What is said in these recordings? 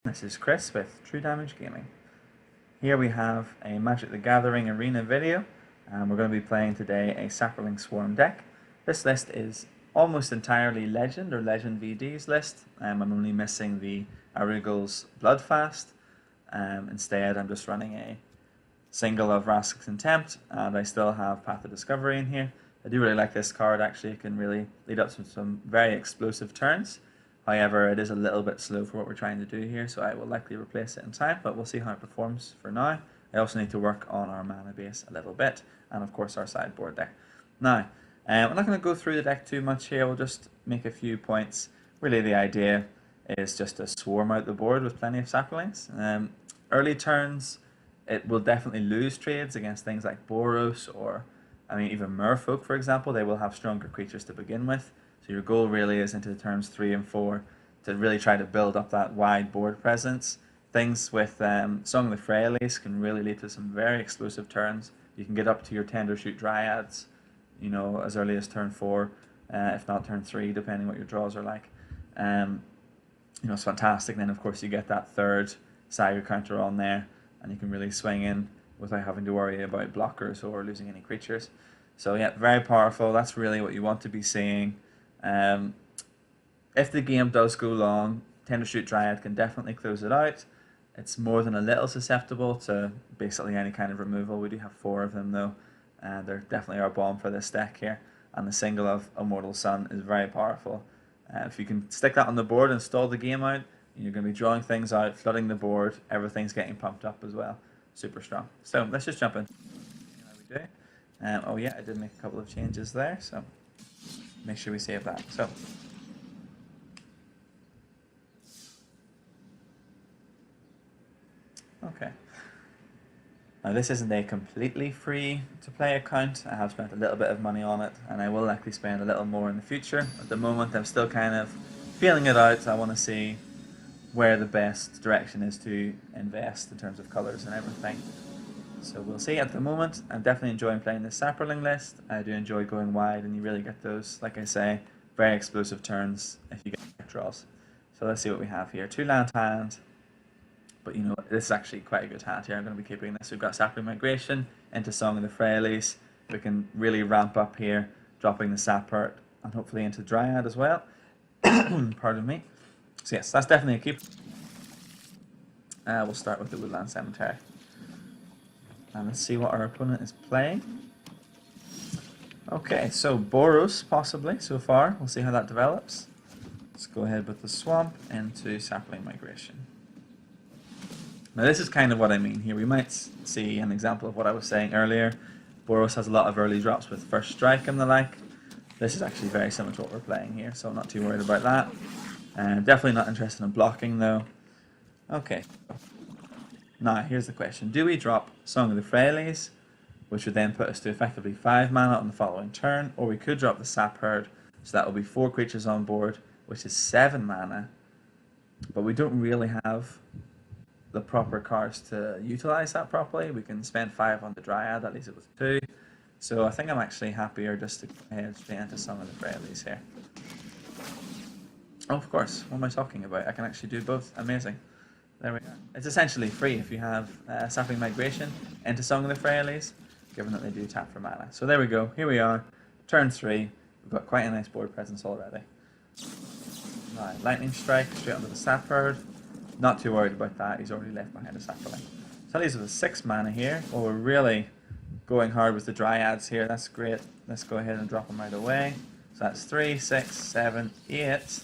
This is Chris with True Damage Gaming. Here we have a Magic the Gathering arena video, and we're going to be playing today a Saproling Swarm deck. This list is almost entirely Legend or Legend VD's list. I'm only missing the Arugal's Bloodfast. Instead, I'm just running a single of Rask's Contempt, and I still have Path of Discovery in here. I do really like this card. Actually, it can really lead up to some very explosive turns. However, it is a little bit slow for what we're trying to do here, so I will likely replace it in time, but we'll see how it performs for now. I also need to work on our mana base a little bit, and of course our sideboard there. Now, I'm not going to go through the deck too much here, we'll just make a few points. Really the idea is just to swarm out the board with plenty of Saprolings. Early turns, it will definitely lose trades against things like Boros or, even Merfolk, for example. They will have stronger creatures to begin with. So your goal really is into turns 3 and 4 to really try to build up that wide board presence. Things with Song of the Freyalise can really lead to some very explosive turns. You can get up to your Tender Shoot Dryads, as early as turn 4, if not turn 3, depending what your draws are like. It's fantastic. Then of course you get that third Saga counter on there, and you can really swing in without having to worry about blockers or losing any creatures. So yeah, very powerful. That's really what you want to be seeing. If the game does go long, Tender Shoot Dryad can definitely close it out. It's more than a little susceptible to basically any kind of removal. We do have 4 of them though, and they're definitely our bomb for this deck here. And the single of Immortal Sun is very powerful. If you can stick that on the board and stall the game out, you're going to be drawing things out, flooding the board, everything's getting pumped up as well. Super strong. So let's just jump in. How we do. Oh yeah, I did make a couple of changes there, so make sure we save that. So, okay. Now this isn't a completely free to play account. I have spent a little bit of money on it, and I will likely spend a little more in the future. At the moment, I'm still kind of feeling it out. I want to see where the best direction is to invest in terms of colours and everything. So we'll see. At the moment, I'm definitely enjoying playing this Saproling list. I do enjoy going wide, and you really get those, like I say, very explosive turns if you get draws. So let's see what we have here. 2 land hand, but this is actually quite a good hand here. I'm going to be keeping this. We've got Sapling Migration into Song of the Freyalise. We can really ramp up here, dropping the Sapert, and hopefully into Dryad as well. Pardon me. So yes, that's definitely a keep. We'll start with the Woodland Cemetery. And let's see what our opponent is playing. Okay, so Boros possibly so far. We'll see how that develops. Let's go ahead with the Swamp into Sapling Migration. Now this is kind of what I mean here. We might see an example of what I was saying earlier. Boros has a lot of early drops with First Strike and the like. This is actually very similar to what we're playing here, so I'm not too worried about that. Definitely not interested in blocking though. Okay. Now, here's the question. Do we drop Song of the Freyalise, which would then put us to effectively 5 mana on the following turn, or we could drop the Sap Herd, so that will be 4 creatures on board, which is 7 mana, but we don't really have the proper cards to utilize that properly. We can spend 5 on the Dryad, at least it was 2, so I think I'm actually happier just to go ahead straight into Song of the Freyalise here. Oh, of course, what am I talking about? I can actually do both. Amazing. There we go. It's essentially free if you have Sapling Migration into Song of the Freyalise, given that they do tap for mana. So there we go. Here we are. Turn 3. We've got quite a nice board presence already. Right, Lightning Strike straight onto the Sap Herd. Not too worried about that. He's already left behind a Saproling. So leaves us with 6 mana here. Well, we're really going hard with the Dryads here. That's great. Let's go ahead and drop them right away. So that's 3, 6, 7, 8.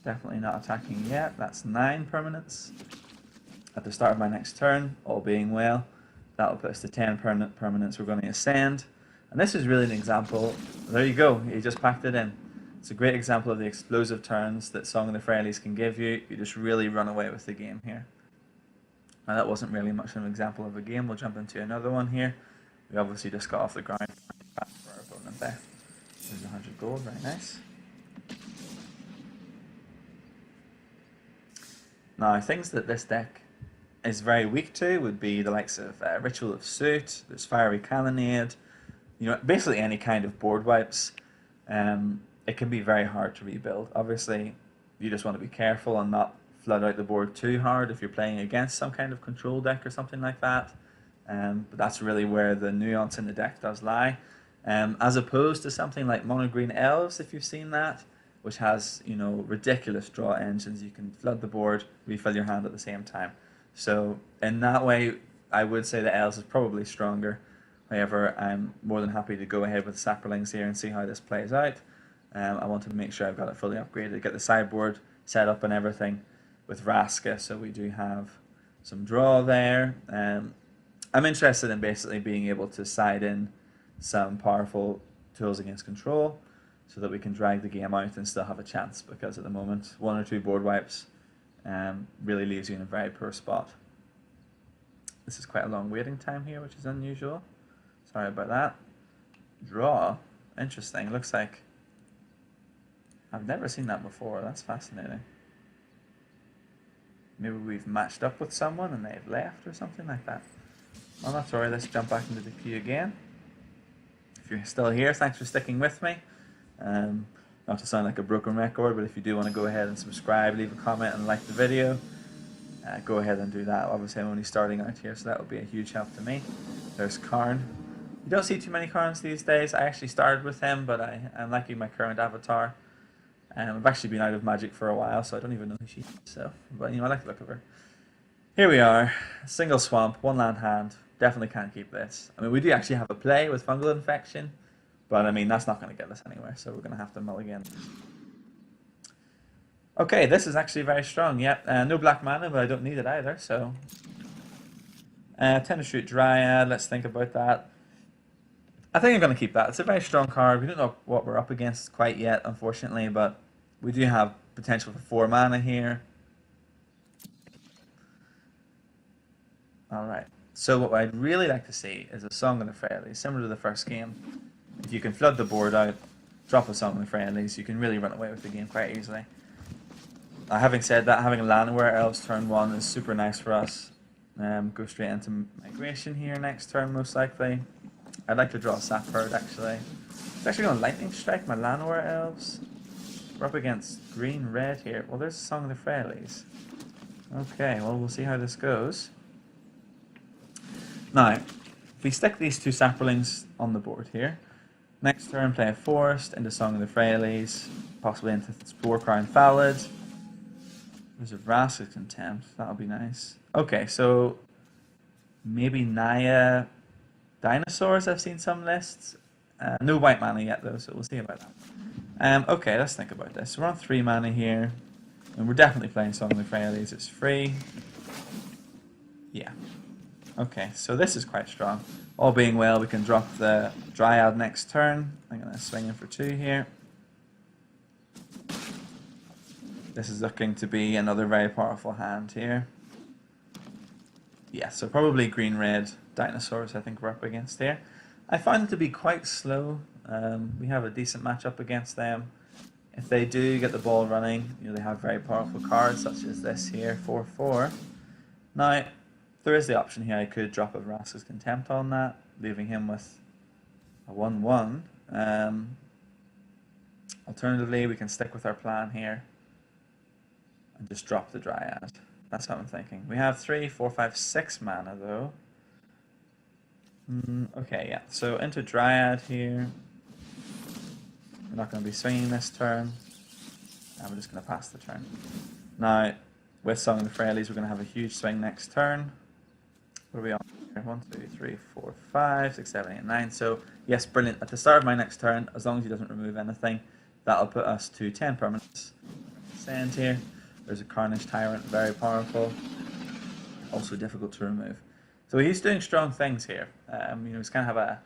Definitely not attacking yet. That's 9 permanents. At the start of my next turn, all being well, that will put us to 10 permanents we're going to ascend. And this is really an example. There you go. You just packed it in. It's a great example of the explosive turns that Song of the Freyalise can give you. You just really run away with the game here. Now that wasn't really much of an example of a game. We'll jump into another one here. We obviously just got off the ground for our opponent there. There's 100 gold. Very nice. Now, things that this deck is very weak to would be the likes of Ritual of Suit, there's Fiery Cannonade, basically any kind of board wipes. It can be very hard to rebuild. Obviously, you just want to be careful and not flood out the board too hard if you're playing against some kind of control deck or something like that. But that's really where the nuance in the deck does lie. As opposed to something like Mono Green Elves, if you've seen that, which has, you know, ridiculous draw engines. You can flood the board, refill your hand at the same time. So in that way, I would say the Elves is probably stronger. However, I'm more than happy to go ahead with Saprolings here and see how this plays out. I want to make sure I've got it fully upgraded, get the sideboard set up and everything with Vraska, so we do have some draw there. I'm interested in basically being able to side in some powerful tools against control so that we can drag the game out and still have a chance, because at the moment 1 or 2 board wipes really leaves you in a very poor spot. This is quite a long waiting time here, which is unusual. Sorry about that. Draw. Interesting. Looks like I've never seen that before. That's fascinating. Maybe we've matched up with someone and they've left or something like that. Well, not to worry. Let's jump back into the queue again. If you're still here, thanks for sticking with me. Not to sound like a broken record, but if you do want to go ahead and subscribe, leave a comment and like the video, go ahead and do that. Obviously I'm only starting out here, so that would be a huge help to me. There's Karn. You don't see too many Karns these days. I actually started with him, but I'm liking my current avatar. I've actually been out of Magic for a while, so I don't even know who she is. So, but you know, I like the look of her. Here we are, single swamp, 1 land hand. Definitely can't keep this. I mean, we do actually have a play with fungal infection, but I mean, that's not going to get us anywhere, so we're going to have to mulligan. Okay, this is actually very strong. Yep, no black mana, but I don't need it either, so. Tend to shoot Dryad, let's think about that. I think I'm going to keep that. It's a very strong card. We don't know what we're up against quite yet, unfortunately, but we do have potential for 4 mana here. Alright, so what I'd really like to see is a Song of the Friendlies, similar to the first game. If you can flood the board out, drop a Song of the Friendlies, you can really run away with the game quite easily. Having said that, having a Llanowar Elves turn 1 is super nice for us. Go straight into Migration here next turn, most likely. I'd like to draw a Sap Herd, actually. It's actually going to Lightning Strike my Llanowar Elves. We're up against green-red here. Well, there's a Song of the Friendlies. Okay, well, we'll see how this goes. Now, if we stick these 2 Saprolings on the board here, next turn play a Forest into Song of the Friendlies, possibly into Spore-Crown Phalid. There's a Vraska Contempt, that'll be nice. Okay, so maybe Naya Dinosaurs, I've seen some lists. No white mana yet though, so we'll see about that. Okay, let's think about this. So we're on 3 mana here, and we're definitely playing Song of the Friendlies. It's free. Yeah. Okay, so this is quite strong. All being well, we can drop the Dryad next turn. I'm going to swing in for 2 here. This is looking to be another very powerful hand here. Yeah, so probably green-red Dinosaurs I think we're up against here. I find it to be quite slow. We have a decent matchup against them. If they do get the ball running, you know, they have very powerful cards such as this here, 4/4. Now, there is the option here. I could drop a Vraska's Contempt on that, leaving him with a 1/1. Alternatively, we can stick with our plan here and just drop the Dryad. That's what I'm thinking. We have 3, 4, 5, 6 mana though. Okay, yeah. So into Dryad here. We're not going to be swinging this turn. And we're just going to pass the turn. Now, with Song of the Friendlies, we're going to have a huge swing next turn. What are we on here? 1, 2, 3, 4, 5, 6, 7, 8, 9. So, yes, brilliant. At the start of my next turn, as long as he doesn't remove anything, that'll put us to 10 permanents. Send here. There's a Carnage Tyrant, very powerful. Also difficult to remove. So he's doing strong things here. You know, he's kind of have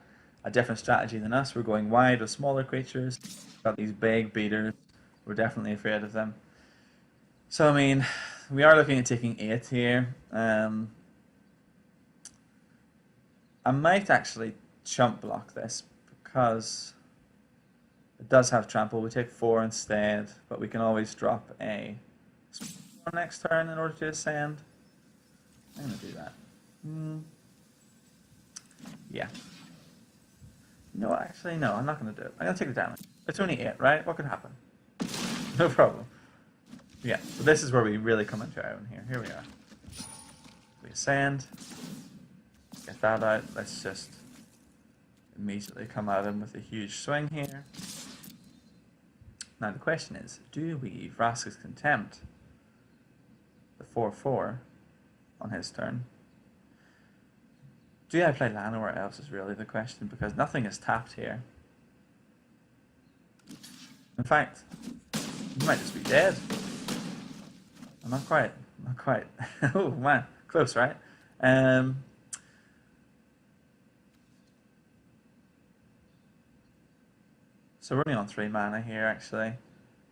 a different strategy than us. We're going wide with smaller creatures. Got these big beaters. We're definitely afraid of them. So I mean, we are looking at taking 8 here. I might actually chump block this because it does have trample. We take 4 instead, but we can always drop a next turn in order to ascend. I'm going to do that. Yeah. No, actually, no, I'm not going to do it. I'm going to take the damage. It's only 8, right? What could happen? No problem. Yeah, so this is where we really come into our own here. Here we are. We ascend, get that out. Let's just immediately come at him with a huge swing here. Now the question is, do we Vraska's Contempt the 4-4 on his turn? Do I play Llanowar Elves is really the question, because nothing is tapped here. In fact, he might just be dead. Not quite, not quite. Oh man, close, right? So we're only on 3 mana here, actually.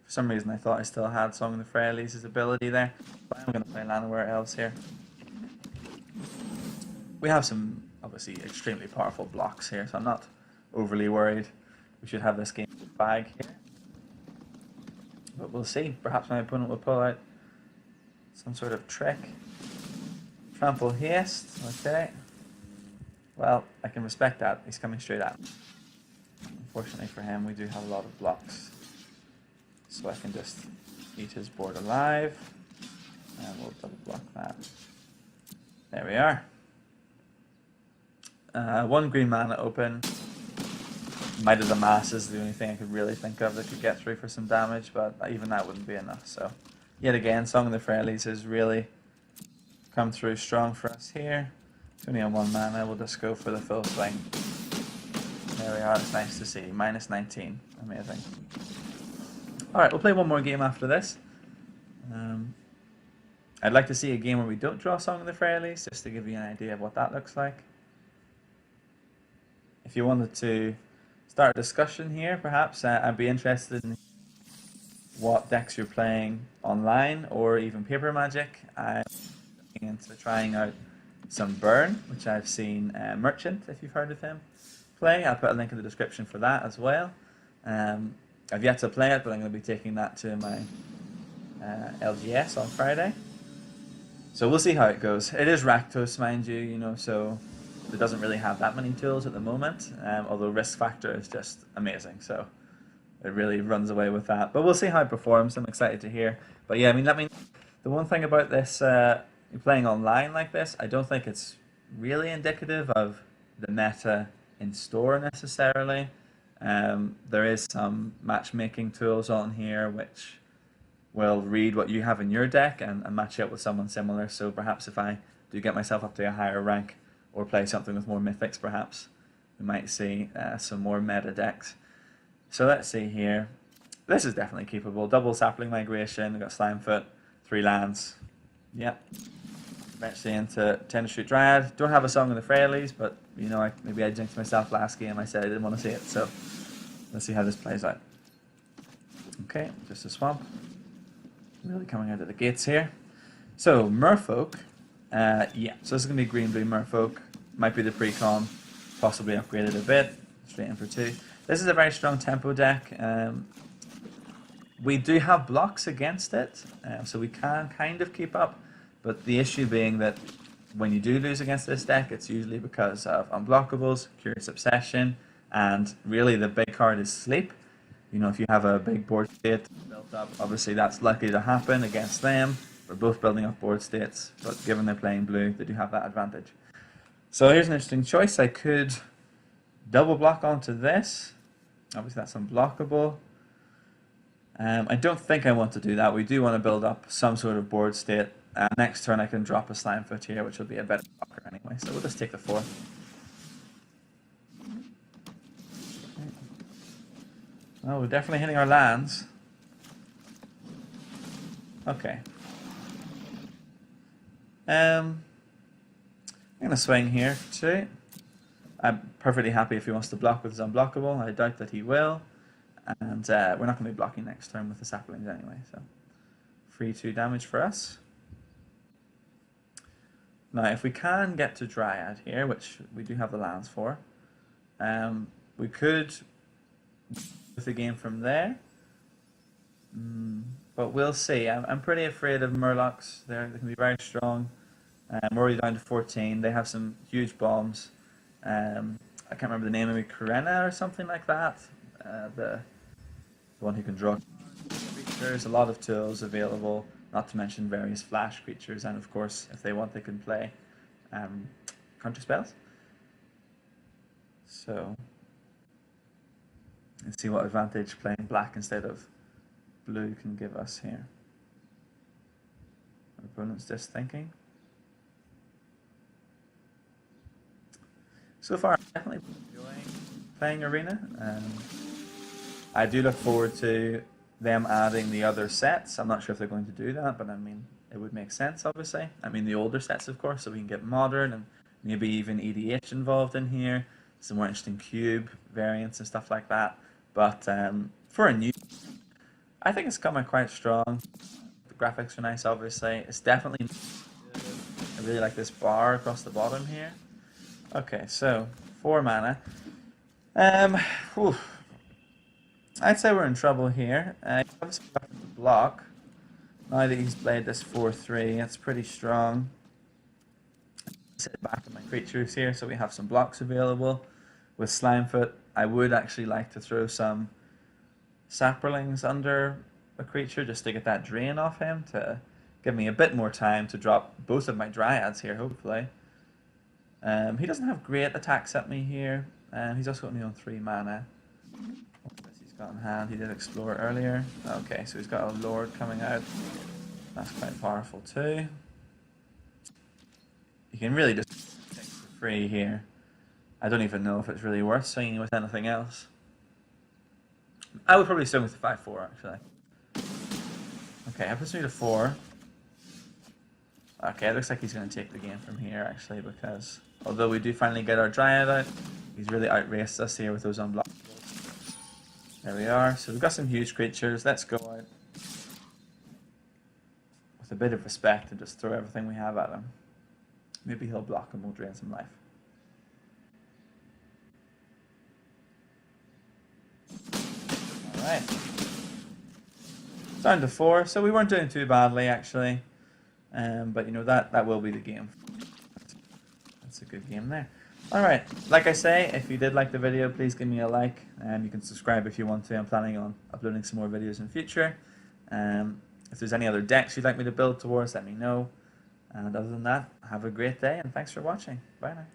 For some reason I thought I still had Song of the Freyalise' ability there, but I'm going to play Llanowar Elves here. We have some, obviously, extremely powerful blocks here, so I'm not overly worried. We should have this game in the bag here. But we'll see. Perhaps my opponent will pull out some sort of trick. Trample Haste, okay. Well, I can respect that. He's coming straight at me. Unfortunately for him, we do have a lot of blocks. So I can just eat his board alive. And we'll double block that. There we are. 1 green mana open. Might of the Mass is the only thing I could really think of that could get through for some damage, but even that wouldn't be enough. So, yet again, Song of the Freyalise has really come through strong for us here. It's only on 1 mana, we'll just go for the full swing. There we are, it's nice to see. Minus 19, amazing. Alright, we'll play one more game after this. I'd like to see a game where we don't draw Song of the Freyalise, just to give you an idea of what that looks like. If you wanted to start a discussion here, perhaps, I'd be interested in what decks you're playing online, or even paper Magic. I'm looking into trying out some Burn, which I've seen Merchant, if you've heard of him, play. I'll put a link in the description for that as well. I've yet to play it, but I'm going to be taking that to my LGS on Friday. So we'll see how it goes. It is Rakdos, mind you, so it doesn't really have that many tools at the moment, although risk factor is just amazing, so it really runs away with that. But we'll see how it performs. I'm excited to hear. But yeah, the one thing about this, playing online like this, I don't think it's really indicative of the meta in store necessarily. There is some matchmaking tools on here which will read what you have in your deck and match it up with someone similar, so perhaps if I do get myself up to a higher rank, or play something with more mythics perhaps, we might see some more meta decks. So let's see here. This is definitely keepable. Double Sapling Migration, we've got Slimefoot, 3 lands. Yep. Eventually into Tendershoot Dryad. Don't have a Song of the Freyalise, but maybe I jinxed myself last game. I said I didn't want to see it, so let's see how this plays out. Okay, just a swamp. Really coming out of the gates here. So, Merfolk. Yeah, so this is going to be green-blue Merfolk. Might be the pre-con, possibly upgraded a bit. Straight in for 2. This is a very strong tempo deck. We do have blocks against it, so we can kind of keep up. But the issue being that when you do lose against this deck, it's usually because of unblockables, Curious Obsession, and really the big card is Sleep. If you have a big board state built up, obviously that's likely to happen against them. We're both building up board states, but given they're playing blue, they do have that advantage. So here's an interesting choice. I could double block onto this. Obviously that's unblockable. I don't think I want to do that. We do want to build up some sort of board state. Next turn I can drop a Slimefoot here, which will be a better blocker anyway. So we'll just take the 4. Oh, we're definitely hitting our lands. Okay. I'm going to swing here for 2. I'm perfectly happy if he wants to block with his unblockable. I doubt that he will. And we're not going to be blocking next turn with the Saplings anyway. So, free 2 damage for us. Now, if we can get to Dryad here, which we do have the lands for, we could with the game from there. But we'll see. I'm pretty afraid of Murlocs. They can be very strong. We're already down to 14. They have some huge bombs. I can't remember the name of it, Karena or something like that. The one who can draw. There's a lot of tools available, not to mention various flash creatures, and of course, if they want, they can play counter spells. So, let's see what advantage playing black instead of blue can give us here. Our opponent's just thinking. So far, I'm definitely enjoying playing Arena. I do look forward to them adding the other sets. I'm not sure if they're going to do that, but I mean, it would make sense, obviously. I mean, the older sets, of course, so we can get modern and maybe even EDH involved in here. Some more interesting cube variants and stuff like that. But for a new, I think it's coming quite strong. The graphics are nice, obviously. It's definitely. I really like this bar across the bottom here. Okay, so 4 mana. Whew. I'd say we're in trouble here. Obviously got to block. Now that he's played this 4-3, it's pretty strong. Sit back in my creatures here, so we have some blocks available. With Slimefoot, I would actually like to throw some Saprolings under a creature just to get that drain off him, to give me a bit more time to drop both of my Dryads here, hopefully. He doesn't have great attacks at me here. He's also only on 3 mana. What's he's got in hand? He did explore earlier. Okay, so he's got a Lord coming out. That's quite powerful too. You can really just take for free here. I don't even know if it's really worth swinging with anything else. I would probably swing with the 5-4 actually. Okay, I puts me to 4. Okay, it looks like he's going to take the game from here actually, because although we do finally get our Dryad out, he's really outraced us here with those unblockables. There we are. So we've got some huge creatures. Let's go out with a bit of respect and just throw everything we have at him. Maybe he'll block and we'll drain some life. Alright. Down to 4, so we weren't doing too badly actually. But you know, that will be the game. That's a good game there. Alright, like I say, if you did like the video, please give me a like. You can subscribe if you want to. I'm planning on uploading some more videos in future. If there's any other decks you'd like me to build towards, let me know. And other than that, have a great day and thanks for watching. Bye now.